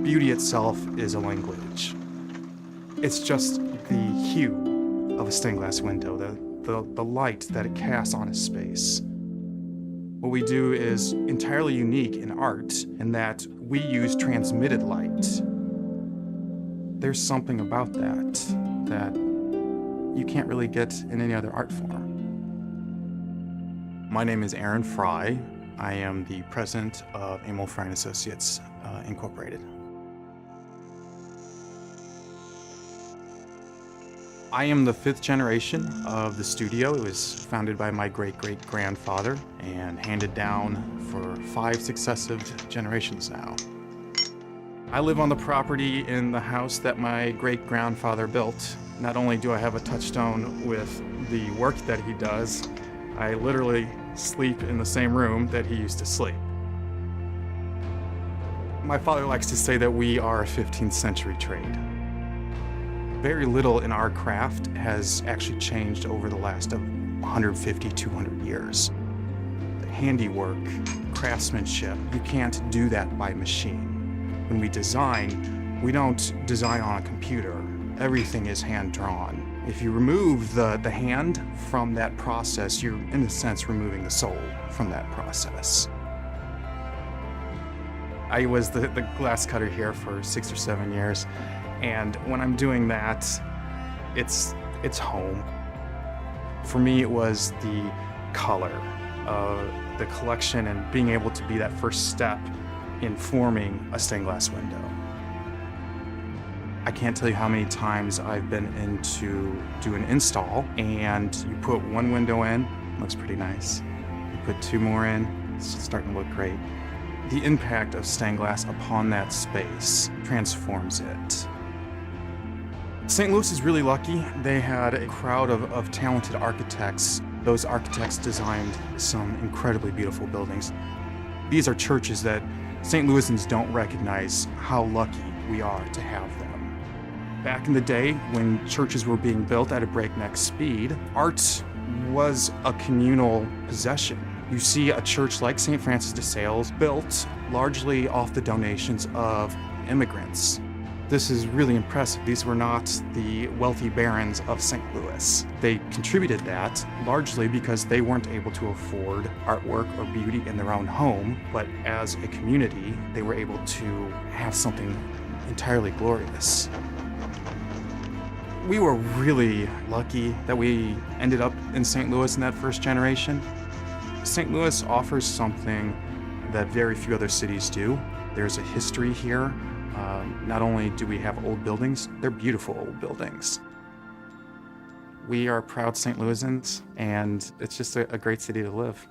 beauty itself is a language. It's just the hue of a stained glass window, the light that it casts on a space. What we do is entirely unique in art in that we use transmitted light. There's something about that you can't really get in any other art form. My name is Frei. I am the president of Frei & Associates, Incorporated. I am the 5th generation of the studio. It was founded by my great-great-grandfather and handed down for 5 successive generations now. I live on the property in the house that my great-grandfather built. Not only do I have a touchstone with the work that he does, I literally sleep in the same room that he used to sleep. My father likes to say that we are a 15th century trade. Very little in our craft has actually changed over the last 150, 200 years. The handiwork, craftsmanship, you can't do that by machine. When we design, we don't design on a computer. Everything is hand-drawn. If you remove the hand from that process, you're, in a sense, removing the soul from that process. I was the glass cutter here for 6 or 7 years, and when I'm doing that, it's home. For me, it was the color, the collection, and being able to be that first step in forming a stained glass window. I can't tell you how many times I've been in to do an install, and you put one window in, looks pretty nice. You put 2 more in, it's starting to look great. The impact of stained glass upon that space transforms it. St. Louis is really lucky. They had a crowd of talented architects. Those architects designed some incredibly beautiful buildings. These are churches that St. Louisans don't recognize how lucky we are to have them. Back in the day, when churches were being built at a breakneck speed, art was a communal possession. You see a church like St. Francis de Sales built largely off the donations of immigrants. This is really impressive. These were not the wealthy barons of St. Louis. They contributed that largely because they weren't able to afford artwork or beauty in their own home, but as a community, they were able to have something entirely glorious. We were really lucky that we ended up in St. Louis in that first generation. St. Louis offers something that very few other cities do. There's a history here. Not only do we have old buildings, they're beautiful old buildings. We are proud St. Louisans, and it's just a great city to live.